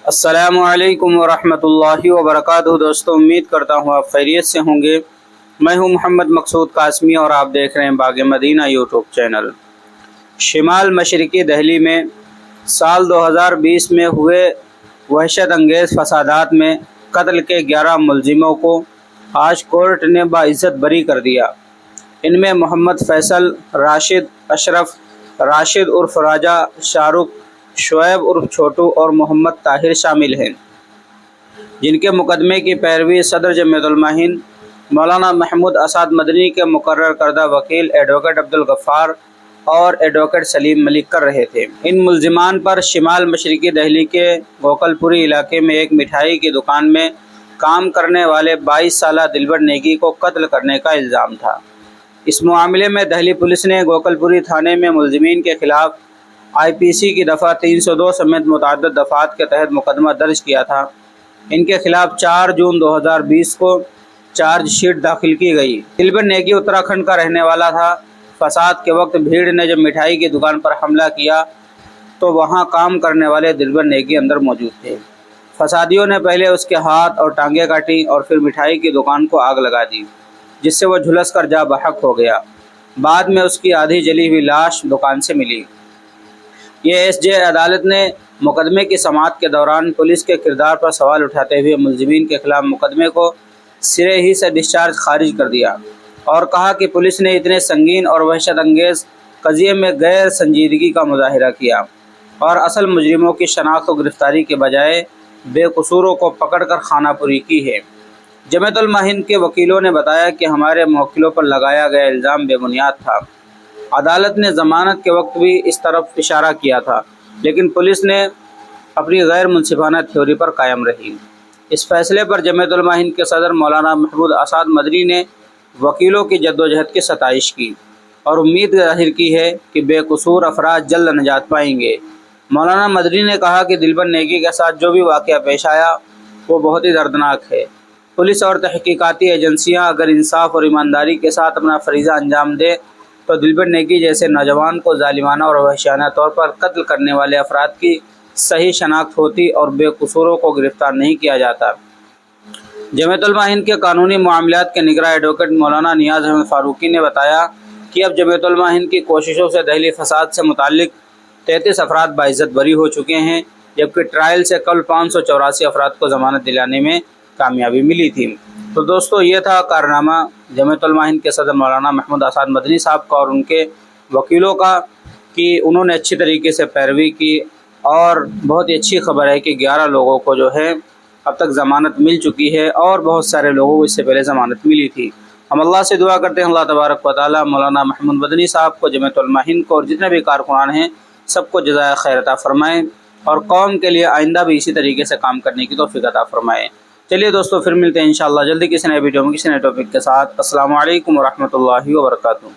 السلام علیکم ورحمۃ اللہ وبرکاتہ۔ دوستوں، امید کرتا ہوں آپ خیریت سے ہوں گے۔ میں ہوں محمد مقصود قاسمی اور آپ دیکھ رہے ہیں باغ مدینہ یوٹیوب چینل۔ شمال مشرقی دہلی میں سال 2020 میں ہوئے وحشت انگیز فسادات میں قتل کے 11 ملزموں کو آج کورٹ نے باعزت بری کر دیا۔ ان میں محمد فیصل، راشد، اشرف، راشد عرف راجہ، شاہ رخ، شعیب عرف چھوٹو اور محمد طاہر شامل ہیں، جن کے مقدمے کی پیروی صدر جمعیت علماء ہند مولانا محمود اسعد مدنی کے مقرر کردہ وکیل ایڈوکیٹ عبدالغفار اور ایڈوکیٹ سلیم ملک کر رہے تھے۔ ان ملزمان پر شمال مشرقی دہلی کے گوکل پوری علاقے میں ایک مٹھائی کی دکان میں کام کرنے والے 22 سالہ دلبر نیگی کو قتل کرنے کا الزام تھا۔ اس معاملے میں دہلی پولیس نے گوکل پوری تھانے میں ملزمین کے خلاف IPC کی دفعہ 302 سمیت متعدد دفعات کے تحت مقدمہ درج کیا تھا۔ ان کے خلاف 4 جون 2020 کو چارج شیٹ داخل کی گئی۔ دلبر نیگی اتراکھنڈ کا رہنے والا تھا۔ فساد کے وقت بھیڑ نے جب مٹھائی کی دکان پر حملہ کیا تو وہاں کام کرنے والے دلبر نیگی اندر موجود تھے۔ فسادیوں نے پہلے اس کے ہاتھ اور ٹانگیں کاٹی اور پھر مٹھائی کی دکان کو آگ لگا دی، جس سے وہ جھلس کر جاں بحق ہو گیا۔ بعد میں اس کی آدھی جلی ہوئی لاش دکان سے ملی۔ یہ SJ عدالت نے مقدمے کی سماعت کے دوران پولیس کے کردار پر سوال اٹھاتے ہوئے ملزمین کے خلاف مقدمے کو سرے ہی سے ڈسچارج خارج کر دیا اور کہا کہ پولیس نے اتنے سنگین اور وحشت انگیز قضیے میں غیر سنجیدگی کا مظاہرہ کیا اور اصل مجرموں کی شناخت و گرفتاری کے بجائے بے قصوروں کو پکڑ کر خانہ پوری کی ہے۔ جمعیت علماء ہند کے وکیلوں نے بتایا کہ ہمارے موکلوں پر لگایا گیا الزام بے بنیاد تھا۔ عدالت نے ضمانت کے وقت بھی اس طرف اشارہ کیا تھا، لیکن پولیس نے اپنی غیر منصفانہ تھیوری پر قائم رہی۔ اس فیصلے پر جمعیت علماء ہند کے صدر مولانا محمود اسعد مدنی نے وکیلوں کی جدوجہد کی ستائش کی اور امید ظاہر کی ہے کہ بے قصور افراد جلد نجات پائیں گے۔ مولانا مدنی نے کہا کہ دلبر نیگی کے ساتھ جو بھی واقعہ پیش آیا وہ بہت ہی دردناک ہے۔ پولیس اور تحقیقاتی ایجنسیاں اگر انصاف اور ایمانداری کے ساتھ اپنا فریضہ انجام دے تو دلبر نیگی جیسے نوجوان کو ظالمانہ اور وحشیانہ طور پر قتل کرنے والے افراد کی صحیح شناخت ہوتی اور بے قصوروں کو گرفتار نہیں کیا جاتا۔ جمعیت علماء ہند کے قانونی معاملات کے نگراں ایڈوکیٹ مولانا نیاز احمد فاروقی نے بتایا کہ اب جمعیت علماء ہند کی کوششوں سے دہلی فساد سے متعلق 33 افراد باعزت بری ہو چکے ہیں، جبکہ ٹرائل سے قبل 584 افراد کو ضمانت دلانے میں کامیابی ملی تھی۔ تو دوستو، یہ تھا کارنامہ جمعیت علماء ہند کے صدر مولانا محمود اسعد مدنی صاحب کا اور ان کے وکیلوں کا، کہ انہوں نے اچھی طریقے سے پیروی کی اور بہت ہی اچھی خبر ہے کہ 11 لوگوں کو جو ہے اب تک ضمانت مل چکی ہے اور بہت سارے لوگوں کو اس سے پہلے ضمانت ملی تھی۔ ہم اللہ سے دعا کرتے ہیں اللہ تبارک و تعالی مولانا محمود مدنی صاحب کو، جمعیت علماء ہند کو اور جتنے بھی کارکنان ہیں سب کو جزائے خیر عطا فرمائیں اور قوم کے لیے آئندہ بھی اسی طریقے سے کام کرنے کی توفیق عطا فرمائیں۔ چلیے دوستو، پھر ملتے ہیں انشاءاللہ جلدی کسی نئے ویڈیو میں کسی نئے ٹاپک کے ساتھ۔ السلام علیکم ورحمۃ اللہ وبرکاتہ۔